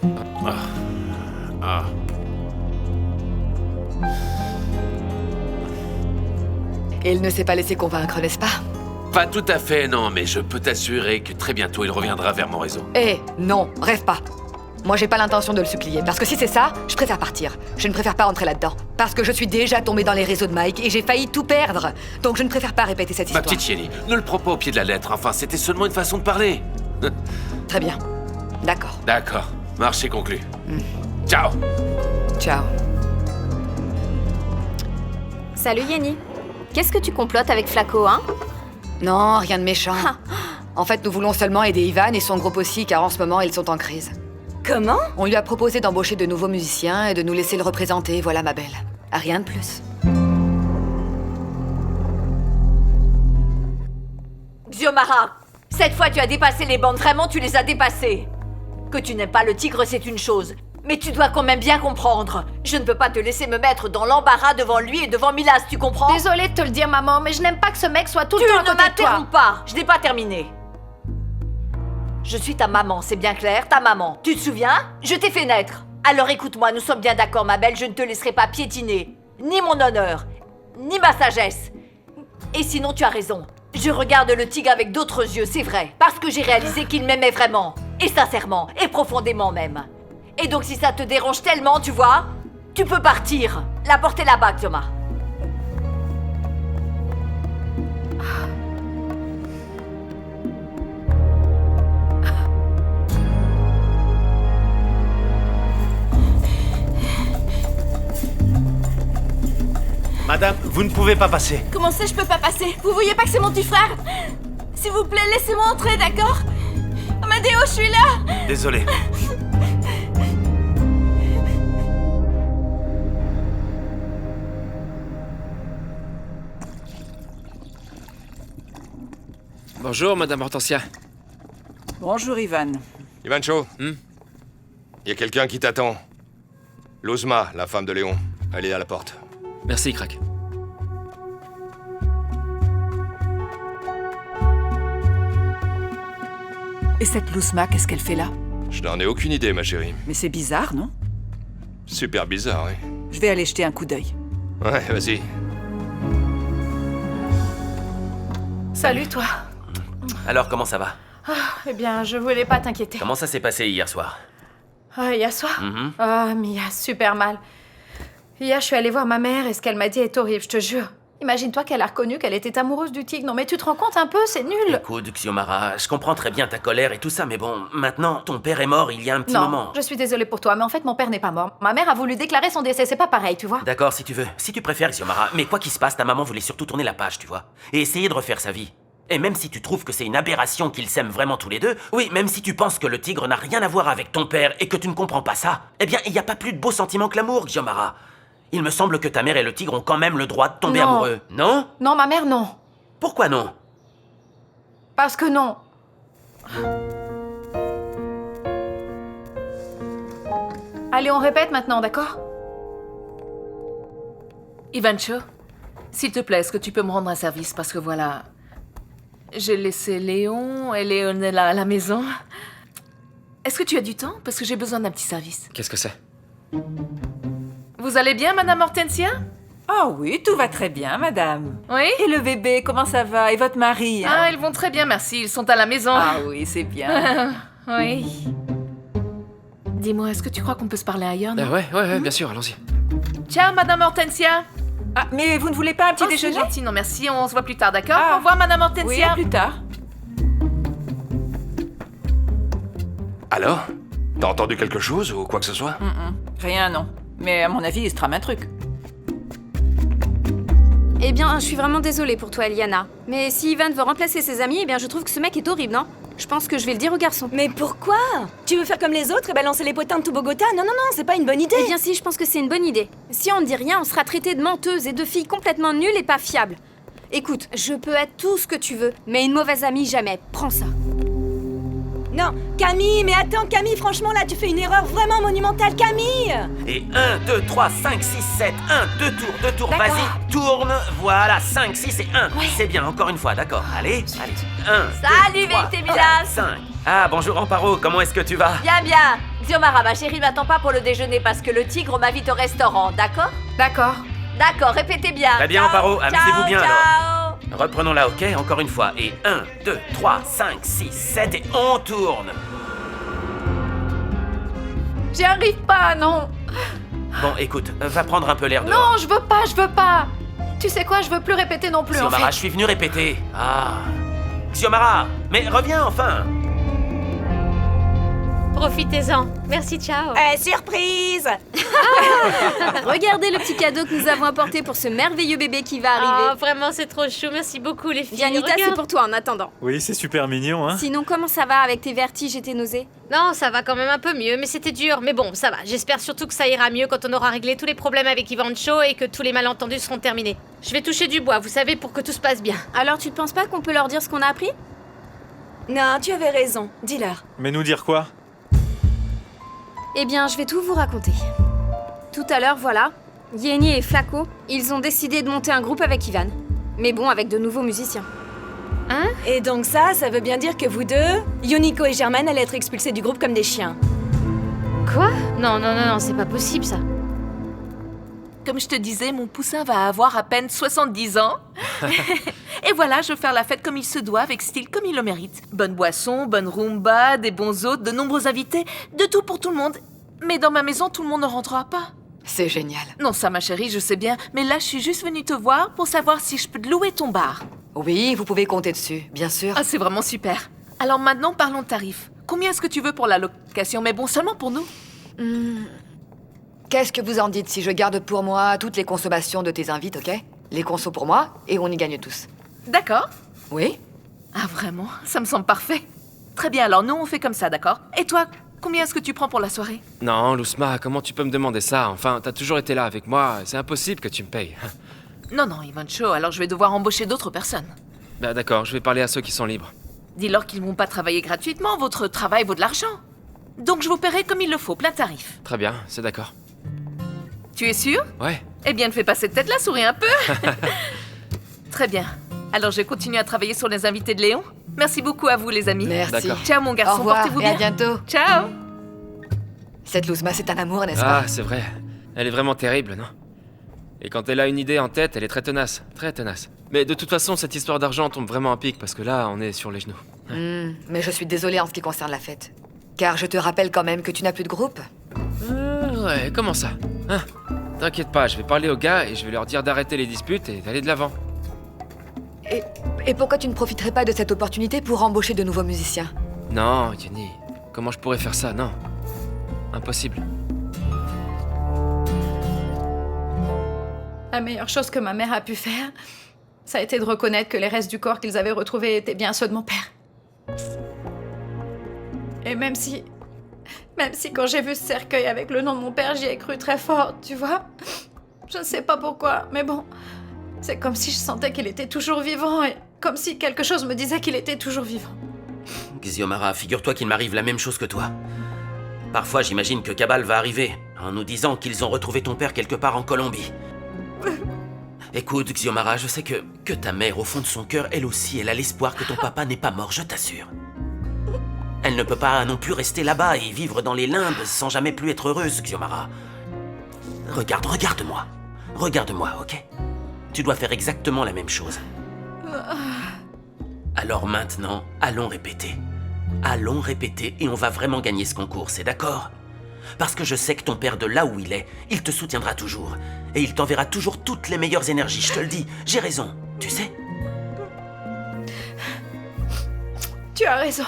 Et il ne s'est pas laissé convaincre, n'est-ce pas? Pas tout à fait, non, mais je peux t'assurer que très bientôt il reviendra vers mon réseau. Eh, non, rêve pas. Moi, j'ai pas l'intention de le supplier, parce que si c'est ça, je préfère partir. Je ne préfère pas rentrer là-dedans. Parce que je suis déjà tombée dans les réseaux de Mike et j'ai failli tout perdre. Donc je ne préfère pas répéter cette histoire. Ma petite Yenny, ne le prends pas au pied de la lettre, enfin, c'était seulement une façon de parler. Très bien. D'accord. D'accord, marché conclu. Ciao. Ciao. Salut Yenny. Qu'est-ce que tu complotes avec Flaco, hein? Non, rien de méchant. En fait, nous voulons seulement aider Ivan et son groupe aussi, car en ce moment, ils sont en crise. Comment? On lui a proposé d'embaucher de nouveaux musiciens et de nous laisser le représenter, voilà ma belle. Rien de plus. Xiomara, cette fois tu as dépassé les bandes, vraiment tu les as dépassées. Que tu n'aimes pas le tigre, c'est une chose. Mais tu dois quand même bien comprendre. Je ne peux pas te laisser me mettre dans l'embarras devant lui et devant Milas, tu comprends? Désolée de te le dire, maman, mais je n'aime pas que ce mec soit tout le temps à côté de toi. Tu ne m'interromps pas, je n'ai pas terminé. Je suis ta maman, c'est bien clair, ta maman. Tu te souviens? Je t'ai fait naître. Alors écoute-moi, nous sommes bien d'accord, ma belle, je ne te laisserai pas piétiner. Ni mon honneur, ni ma sagesse. Et sinon, tu as raison. Je regarde le tigre avec d'autres yeux, c'est vrai. Parce que j'ai réalisé qu'il m'aimait vraiment. Et sincèrement, et profondément même. Et donc si ça te dérange tellement, tu vois, tu peux partir. La porte est là-bas, Thomas. Madame, vous ne pouvez pas passer. Comment ça, je peux pas passer? Vous voyez pas que c'est mon petit frère? S'il vous plaît, laissez-moi entrer, d'accord? Amadeo, je suis là! Désolé. Bonjour, Madame Hortensia. Bonjour, Ivan. Ivancho, il y a quelqu'un qui t'attend. Luzma, la femme de Léon. Elle est à la porte. Merci, Crack. Et cette Luzma, qu'est-ce qu'elle fait là? Je n'en ai aucune idée, ma chérie. Mais c'est bizarre, non? Super bizarre, oui. Je vais aller jeter un coup d'œil. Ouais, vas-y. Salut, toi. Alors, comment ça va? Eh bien, je voulais pas t'inquiéter. Comment ça s'est passé hier soir? Hier soir? Mhm. Ah, Mia, super mal. Hier, je suis allée voir ma mère et ce qu'elle m'a dit est horrible, je te jure. Imagine-toi qu'elle a reconnu qu'elle était amoureuse du tigre. Non, mais tu te rends compte un peu, c'est nul. Écoute, Xiomara, je comprends très bien ta colère et tout ça, mais bon, maintenant, ton père est mort il y a un petit moment. Non, je suis désolée pour toi, mais en fait, mon père n'est pas mort. Ma mère a voulu déclarer son décès, c'est pas pareil, tu vois. D'accord, si tu veux. Si tu préfères, Xiomara. Mais quoi qu'il se passe, ta maman voulait surtout tourner la page, tu vois. Et essayer de refaire sa vie. Et même si tu trouves que c'est une aberration qu'ils s'aiment vraiment tous les deux, oui, même si tu penses que le tigre n'a rien à voir avec ton père et que tu ne comprends pas ça, eh bien, il n'y a pas plus de beau sentiment que l'amour, Xiomara. Il me semble que ta mère et le tigre ont quand même le droit de tomber Non. amoureux. Non? Non, ma mère, non. Pourquoi non? Parce que non. Allez, on répète maintenant, d'accord? Ivancho, s'il te plaît, est-ce que tu peux me rendre un service? Parce que voilà, j'ai laissé Léon et Léonella à la maison. Est-ce que tu as du temps? Parce que j'ai besoin d'un petit service. Qu'est-ce que c'est? Vous allez bien, Madame Hortensia? Ah oui, tout va très bien, madame. Oui? Et le bébé, comment ça va? Et votre mari? hein? Ah, ils vont très bien, merci. Ils sont à la maison. Ah oui, c'est bien. Oui. Dis-moi, est-ce que tu crois qu'on peut se parler ailleurs, non? Ouais, bien sûr, allons-y. Ciao, Madame Hortensia. Ah, mais vous ne voulez pas un petit Oh, c'est déjeuner? gentil, non merci, on se voit plus tard, d'accord? Ah. Au revoir, Madame Oui, Hortensia. à plus tard. Alors? T'as entendu quelque chose ou quoi que ce soit? Rien, non. Mais à mon avis, il se trame un truc. Eh bien, je suis vraiment désolée pour toi, Eliana. Mais si Ivan veut remplacer ses amis, eh bien, je trouve que ce mec est horrible, non? Je pense que je vais le dire au garçon. Mais pourquoi? Tu veux faire comme les autres et balancer les potins de tout Bogota? Non, c'est pas une bonne idée. Eh bien si, je pense que c'est une bonne idée. Si on ne dit rien, on sera traité de menteuse et de filles complètement nulles et pas fiables. Écoute, je peux être tout ce que tu veux, mais une mauvaise amie, jamais. Prends ça. Non, Camille, mais attends, Camille, franchement, là, tu fais une erreur vraiment monumentale, Camille! Et 1, 2, 3, 5, 6, 7, 1, 2 tours, D'accord. vas-y, tourne, voilà, 5, 6 et 1. C'est bien, encore une fois, d'accord, allez, 1, Salut, 2, 3, Vérité 4, Milas. 5. Ah, bonjour Amparo, comment est-ce que tu vas? Bien, bien. Xiomara, ma chérie, m'attends pas pour le déjeuner parce que le tigre m'invite au restaurant, d'accord? D'accord. D'accord, répétez bien. Très bien, Ciao, Amparo, amusez-vous bien ciao. alors. Reprenons-la, ok, encore une fois. Et 1, 2, 3, 5, 6, 7 et on tourne. J'y arrive pas, non. Bon, écoute, va prendre un peu l'air dehors. Non, je veux pas. Tu sais quoi, je veux plus répéter non plus, en Xiomara, fait. je suis venu répéter. Ah. Xiomara, mais reviens enfin. Profitez-en. Merci, ciao. Surprise! Regardez le petit cadeau que nous avons apporté pour ce merveilleux bébé qui va arriver. Oh, vraiment, c'est trop chou. Merci beaucoup, les filles. Janita, c'est Regarde. pour toi en attendant. Oui, c'est super mignon, hein. Sinon, comment ça va avec tes vertiges et tes nausées? Non, ça va quand même un peu mieux, mais c'était dur. Mais bon, ça va. J'espère surtout que ça ira mieux quand on aura réglé tous les problèmes avec Ivancho et que tous les malentendus seront terminés. Je vais toucher du bois, vous savez, pour que tout se passe bien. Alors, tu ne penses pas qu'on peut leur dire ce qu'on a appris? Non, tu avais raison. Dis-leur. Mais nous dire quoi? Eh bien, je vais tout vous raconter. Tout à l'heure, voilà, Yenny et Flaco, ils ont décidé de monter un groupe avec Ivan. Mais bon, avec de nouveaux musiciens. Hein? Et donc ça veut bien dire que vous deux, Yuniko et Germaine, allaient être expulsés du groupe comme des chiens. Quoi? Non, c'est pas possible, ça. Comme je te disais, mon poussin va avoir à peine 70 ans. Et voilà, je veux faire la fête comme il se doit, avec style comme il le mérite. Bonne boisson, bonne rumba, des bons hôtes, de nombreux invités, de tout pour tout le monde. Mais dans ma maison, tout le monde ne rentrera pas. C'est génial. Non, ça, ma chérie, je sais bien. Mais là, je suis juste venue te voir pour savoir si je peux te louer ton bar. Oui, vous pouvez compter dessus, bien sûr. Ah, c'est vraiment super. Alors maintenant, parlons de tarifs. Combien est-ce que tu veux pour la location? Mais bon, seulement pour nous. Qu'est-ce que vous en dites si je garde pour moi toutes les consommations de tes invites, ok? Les consos pour moi, et on y gagne tous. D'accord. Oui? Ah vraiment? Ça me semble parfait. Très bien, alors nous on fait comme ça, d'accord? Et toi, combien est-ce que tu prends pour la soirée? Non, Lousma, comment tu peux me demander ça? Enfin, t'as toujours été là avec moi, c'est impossible que tu me payes. Non, Ivancho, alors je vais devoir embaucher d'autres personnes. Bah d'accord, je vais parler à ceux qui sont libres. Dis-leur qu'ils vont pas travailler gratuitement, votre travail vaut de l'argent. Donc je vous paierai comme il le faut, plein tarif. Très bien, c'est d'accord. Tu es sûr? Ouais. Eh bien, ne fais pas cette tête-là, souris un peu. Très bien. Alors je continue à travailler sur les invités de Léon. Merci beaucoup à vous, les amis. Merci. D'accord. Ciao, mon garçon, Au revoir, portez-vous et bien. à bientôt. Ciao. Cette Lousma, c'est un amour, n'est-ce pas? Ah, c'est vrai. Elle est vraiment terrible, non? Et quand elle a une idée en tête, elle est très tenace. Très tenace. Mais de toute façon, cette histoire d'argent tombe vraiment à pic parce que là, on est sur les genoux. Mais je suis désolée en ce qui concerne la fête. Car je te rappelle quand même que tu n'as plus de groupe. Ouais, comment ça? Hein? T'inquiète pas, je vais parler aux gars et je vais leur dire d'arrêter les disputes et d'aller de l'avant. Et pourquoi tu ne profiterais pas de cette opportunité pour embaucher de nouveaux musiciens? Non, Jenny, comment je pourrais faire ça? Non. Impossible. La meilleure chose que ma mère a pu faire, ça a été de reconnaître que les restes du corps qu'ils avaient retrouvés étaient bien ceux de mon père. Et même si quand j'ai vu ce cercueil avec le nom de mon père, j'y ai cru très fort, tu vois? Je ne sais pas pourquoi, mais bon, c'est comme si je sentais qu'il était toujours vivant et comme si quelque chose me disait qu'il était toujours vivant. Xiomara, figure-toi qu'il m'arrive la même chose que toi. Parfois, j'imagine que Cabal va arriver en nous disant qu'ils ont retrouvé ton père quelque part en Colombie. Écoute, Xiomara, je sais que ta mère, au fond de son cœur, elle aussi, elle a l'espoir que ton papa n'est pas mort, je t'assure. Elle ne peut pas non plus rester là-bas et vivre dans les limbes sans jamais plus être heureuse, Xiomara. Regarde-moi. Regarde-moi, ok? Tu dois faire exactement la même chose. Alors maintenant, allons répéter. Allons répéter et on va vraiment gagner ce concours, c'est d'accord? Parce que je sais que ton père, de là où il est, il te soutiendra toujours. Et il t'enverra toujours toutes les meilleures énergies, je te le dis. J'ai raison, tu sais? Tu as raison.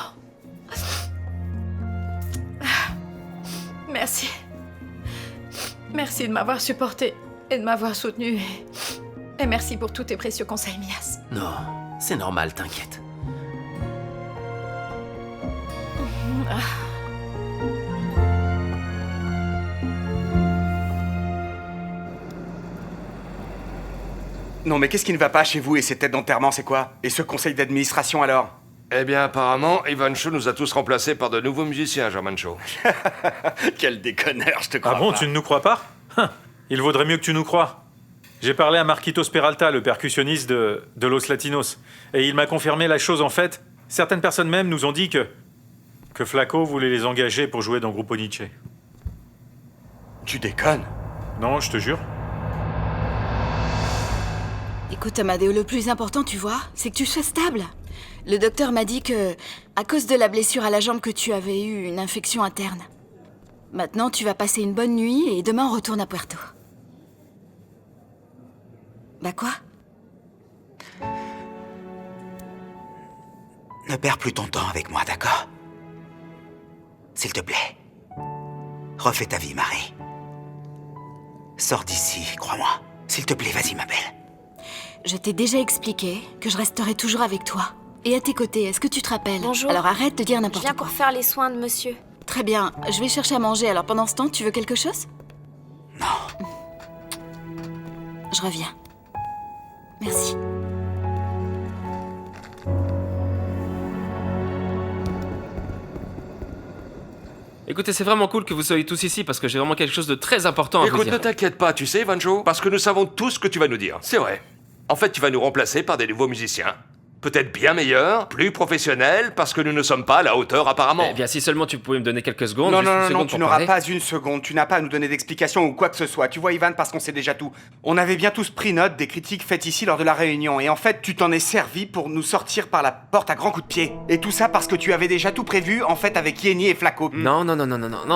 Merci. Merci de m'avoir supporté et de m'avoir soutenu. Et merci pour tous tes précieux conseils, Mias. Non, c'est normal, t'inquiète. Non mais qu'est-ce qui ne va pas chez vous et ces têtes d'enterrement, c'est quoi? Et ce conseil d'administration alors? Eh bien, apparemment, Ivancho nous a tous remplacés par de nouveaux musiciens, Germancho. Quel déconneur, je te crois Ah bon, pas. tu ne nous crois pas? Il vaudrait mieux que tu nous crois. J'ai parlé à Marquitos Peralta, le percussionniste de Los Latinos, et il m'a confirmé la chose en fait. Certaines personnes même nous ont dit que Flaco voulait les engager pour jouer dans Grupo Nietzsche. Tu déconnes? Non, je te jure. Écoute, Amadeo, le plus important, tu vois, c'est que tu sois stable. Le docteur m'a dit que, à cause de la blessure à la jambe, que tu avais eu une infection interne. Maintenant, tu vas passer une bonne nuit et demain, on retourne à Puerto. Bah quoi? Ne perds plus ton temps avec moi, d'accord? S'il te plaît. Refais ta vie, Marie. Sors d'ici, crois-moi. S'il te plaît, vas-y, ma belle. Je t'ai déjà expliqué que je resterai toujours avec toi. Et à tes côtés, est-ce que tu te rappelles? Bonjour. Alors arrête de dire Je n'importe viens quoi. pour faire les soins de monsieur. Très bien, je vais chercher à manger. Alors pendant ce temps, tu veux quelque chose? Non. Je reviens. Merci. Écoutez, c'est vraiment cool que vous soyez tous ici parce que j'ai vraiment quelque chose de très important à vous Écoute, dire. ne t'inquiète pas, tu sais, Ivancho, parce que nous savons tout ce que tu vas nous dire. C'est vrai. En fait, tu vas nous remplacer par des nouveaux musiciens. Peut-être bien meilleurs, plus professionnels, parce que nous ne sommes pas à la hauteur apparemment. Eh bien, si seulement tu pouvais me donner quelques secondes. Non, juste une non, non, seconde tu pour n'auras parler. pas une seconde. Tu n'as pas à nous donner d'explications ou quoi que ce soit. Tu vois, Ivan, parce qu'on sait déjà tout. On avait bien tous pris note des critiques faites ici lors de la réunion. Et en fait, tu t'en es servi pour nous sortir par la porte à grands coups de pied. Et tout ça parce que tu avais déjà tout prévu, en fait, avec Yenny et Flaco. Non,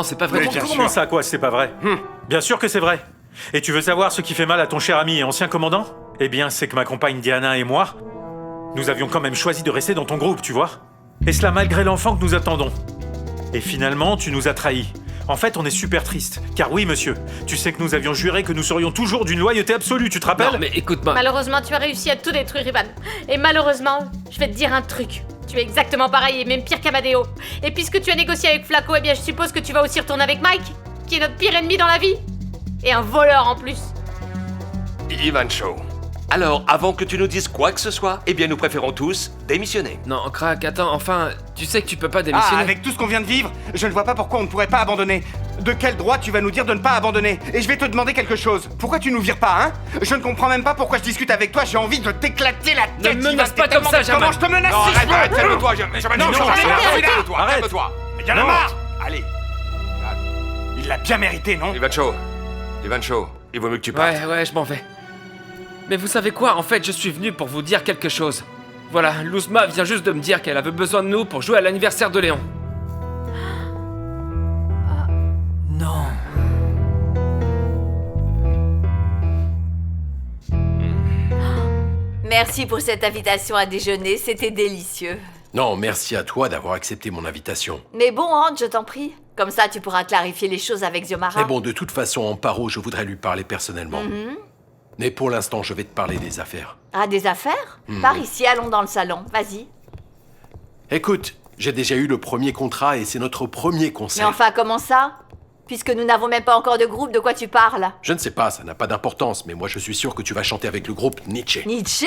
c'est pas vrai. Mais bien sûr, ça quoi, c'est pas vrai. Bien sûr que c'est vrai. Et tu veux savoir ce qui fait mal à ton cher ami et ancien commandant? Eh bien, c'est que ma compagne Diana et moi, nous avions quand même choisi de rester dans ton groupe, tu vois. Et cela malgré l'enfant que nous attendons. Et finalement, tu nous as trahis. En fait, on est super triste. Car oui, monsieur, tu sais que nous avions juré que nous serions toujours d'une loyauté absolue, tu te rappelles? Non, mais écoute-moi. Malheureusement, tu as réussi à tout détruire, Ivan. Et malheureusement, je vais te dire un truc. Tu es exactement pareil et même pire qu'Amadeo. Et puisque tu as négocié avec Flaco, eh bien je suppose que tu vas aussi retourner avec Mike, qui est notre pire ennemi dans la vie. Et un voleur en plus. Ivancho. Alors, avant que tu nous dises quoi que ce soit, eh bien nous préférons tous démissionner. Non, Crack, attends, enfin, tu sais que tu peux pas démissionner. Ah, avec tout ce qu'on vient de vivre, je ne vois pas pourquoi on ne pourrait pas abandonner. De quel droit tu vas nous dire de ne pas abandonner? Et je vais te demander quelque chose. Pourquoi tu nous vires pas, hein? Je ne comprends même pas pourquoi je discute avec toi, j'ai envie de t'éclater la tête. Ne menace pas comme ça, Germain. Comment je te menace? Non, arrête, calme-toi, calme-toi. arrête. Calme-toi. Il y en a marre. Allez. Il l'a bien mérité, non? Ivancho, il vaut mieux que tu partes. Ouais, je m'en vais. Mais vous savez quoi? En fait, je suis venu pour vous dire quelque chose. Voilà, Luzma vient juste de me dire qu'elle avait besoin de nous pour jouer à l'anniversaire de Léon. Non. Merci pour cette invitation à déjeuner, c'était délicieux. Non, merci à toi d'avoir accepté mon invitation. Mais bon, Hans, je t'en prie. Comme ça, tu pourras clarifier les choses avec Xiomara. Mais bon, de toute façon, Amparo, je voudrais lui parler personnellement. Mais pour l'instant, je vais te parler des affaires. Ah, des affaires? Par ici, allons dans le salon, vas-y. Écoute, j'ai déjà eu le premier contrat et c'est notre premier concert. Mais enfin, comment ça? Puisque nous n'avons même pas encore de groupe, de quoi tu parles? Je ne sais pas, ça n'a pas d'importance, mais moi je suis sûr que tu vas chanter avec le groupe Nietzsche. Nietzsche?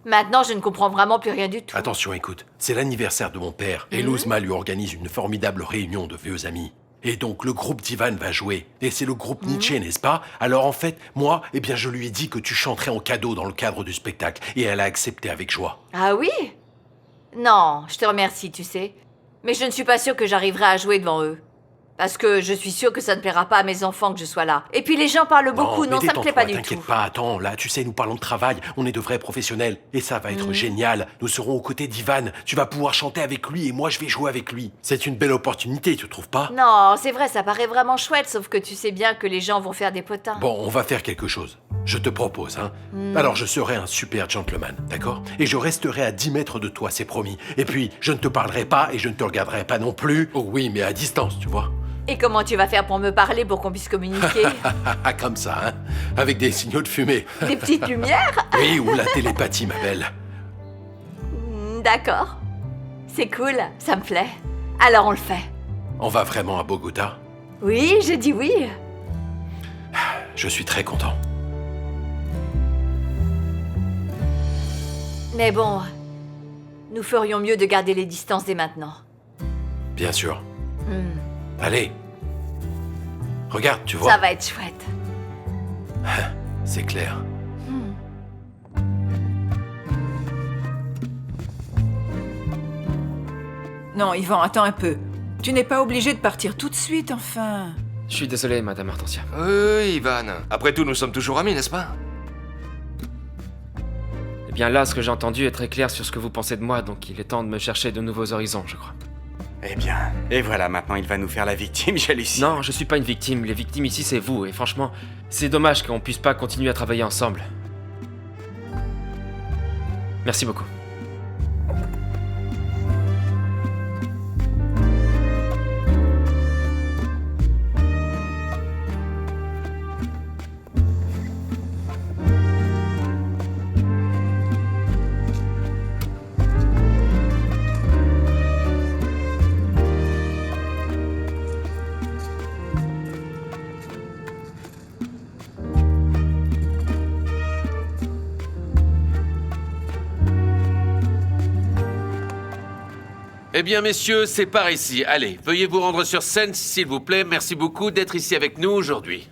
Maintenant, je ne comprends vraiment plus rien du tout. Attention, écoute, c'est l'anniversaire de mon père et Luzma lui organise une formidable réunion de vieux amis. Et donc le groupe d'Ivan va jouer. Et c'est le groupe Nietzsche, n'est-ce pas? Alors en fait, moi, eh bien je lui ai dit que tu chanterais en cadeau dans le cadre du spectacle. Et elle a accepté avec joie. Ah oui? Non, je te remercie, tu sais. Mais je ne suis pas sûre que j'arriverai à jouer devant eux. Parce que je suis sûre que ça ne plaira pas à mes enfants que je sois là. Et puis les gens parlent beaucoup, non, ça me plaît pas du tout. T'inquiète pas, attends, là, tu sais, nous parlons de travail, on est de vrais professionnels. Et ça va être génial. Nous serons aux côtés d'Ivan. Tu vas pouvoir chanter avec lui et moi je vais jouer avec lui. C'est une belle opportunité, tu trouves pas? Non, c'est vrai, ça paraît vraiment chouette, sauf que tu sais bien que les gens vont faire des potins. Bon, on va faire quelque chose. Je te propose, hein. Alors je serai un super gentleman, d'accord? Et je resterai à 10 mètres de toi, c'est promis. Et puis, je ne te parlerai pas et je ne te regarderai pas non plus. Oh oui, mais à distance, tu vois. Et comment tu vas faire pour me parler pour qu'on puisse communiquer? Comme ça, hein? Avec des signaux de fumée. Des petites lumières? Oui, ou la télépathie, ma belle. D'accord. C'est cool, ça me plaît. Alors on le fait. On va vraiment à Bogota? Oui, j'ai dit oui. Je suis très content. Mais bon, nous ferions mieux de garder les distances dès maintenant. Bien sûr. Allez. Regarde, tu vois. Ça va être chouette. C'est clair. Non, Yvan, attends un peu. Tu n'es pas obligé de partir tout de suite, enfin. Je suis désolé, Madame Hortensia. Oui, Ivan. Après tout, nous sommes toujours amis, n'est-ce pas? Eh bien là, ce que j'ai entendu est très clair sur ce que vous pensez de moi, donc il est temps de me chercher de nouveaux horizons, je crois. Eh bien, et voilà, maintenant il va nous faire la victime, j'hallucine. Non, je suis pas une victime, les victimes ici c'est vous, et franchement, c'est dommage qu'on puisse pas continuer à travailler ensemble. Merci beaucoup. Eh bien, messieurs, c'est par ici. Allez, veuillez vous rendre sur scène, s'il vous plaît. Merci beaucoup d'être ici avec nous aujourd'hui.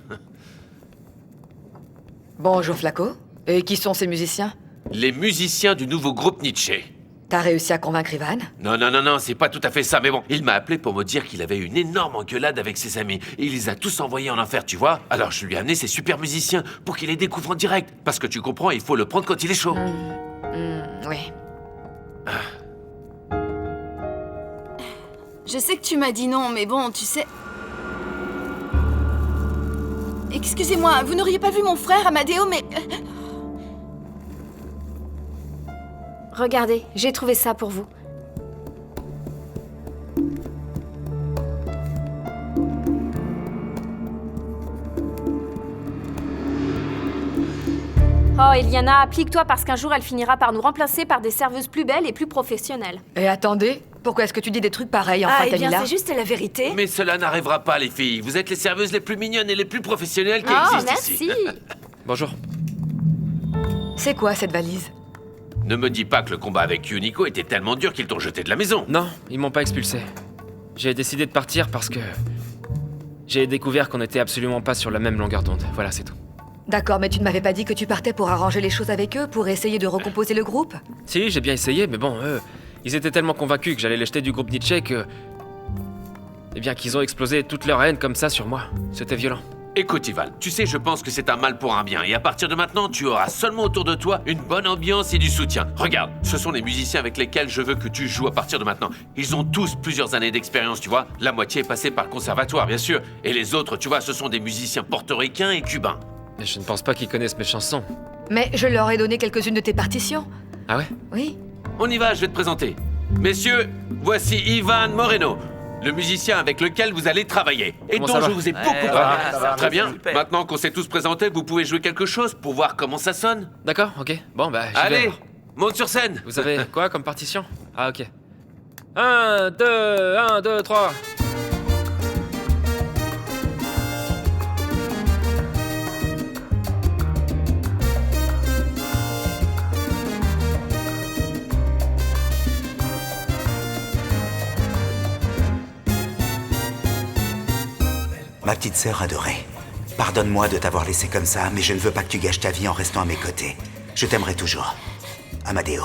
Bonjour Flaco. Et qui sont ces musiciens? Les musiciens du nouveau groupe Nietzsche. T'as réussi à convaincre Ivan? Non, c'est pas tout à fait ça, mais bon, il m'a appelé pour me dire qu'il avait une énorme engueulade avec ses amis. Et il les a tous envoyés en enfer, tu vois. Alors je lui ai amené ces super musiciens pour qu'il les découvre en direct. Parce que tu comprends, il faut le prendre quand il est chaud. Oui. Je sais que tu m'as dit non, mais bon, tu sais... Excusez-moi, vous n'auriez pas vu mon frère, Amadeo, mais... Regardez, j'ai trouvé ça pour vous. Oh, Eliana, applique-toi parce qu'un jour elle finira par nous remplacer par des serveuses plus belles et plus professionnelles. Et attendez, pourquoi est-ce que tu dis des trucs pareils, enfin, eh bien, Camilla? c'est juste la vérité. Mais cela n'arrivera pas, les filles. Vous êtes les serveuses les plus mignonnes et les plus professionnelles qui Oh, existent merci. ici. Bonjour. C'est quoi cette valise? Ne me dis pas que le combat avec Yuniko était tellement dur qu'ils t'ont jeté de la maison. Non, ils m'ont pas expulsé. J'ai décidé de partir parce que... j'ai découvert qu'on n'était absolument pas sur la même longueur d'onde. Voilà, c'est tout. D'accord, mais tu ne m'avais pas dit que tu partais pour arranger les choses avec eux, pour essayer de recomposer le groupe? Si, j'ai bien essayé, mais bon, eux, ils étaient tellement convaincus que j'allais les jeter du groupe Nietzsche que... eh bien, qu'ils ont explosé toute leur haine comme ça sur moi. C'était violent. Écoute, Ivan, tu sais, je pense que c'est un mal pour un bien. Et à partir de maintenant, tu auras seulement autour de toi une bonne ambiance et du soutien. Regarde, ce sont les musiciens avec lesquels je veux que tu joues à partir de maintenant. Ils ont tous plusieurs années d'expérience, tu vois. La moitié est passée par le conservatoire, bien sûr. Et les autres, tu vois, ce sont des musiciens portoricains et cubains. Mais je ne pense pas qu'ils connaissent mes chansons. Mais je leur ai donné quelques-unes de tes partitions. Ah ouais? Oui. On y va, je vais te présenter. Messieurs, voici Ivan Moreno, le musicien avec lequel vous allez travailler. Et Comment dont ça va? je vous ai beaucoup Ouais, parlé. ça va, Très bien. super. Maintenant qu'on s'est tous présentés, vous pouvez jouer quelque chose pour voir comment ça sonne. D'accord, ok. Bon, bah, j'y vais Allez, alors. monte sur scène. Vous avez quoi comme partition? Ah, ok. 1, 2, 3. Ma petite sœur adorée, pardonne-moi de t'avoir laissé comme ça, mais je ne veux pas que tu gâches ta vie en restant à mes côtés. Je t'aimerai toujours. Amadeo.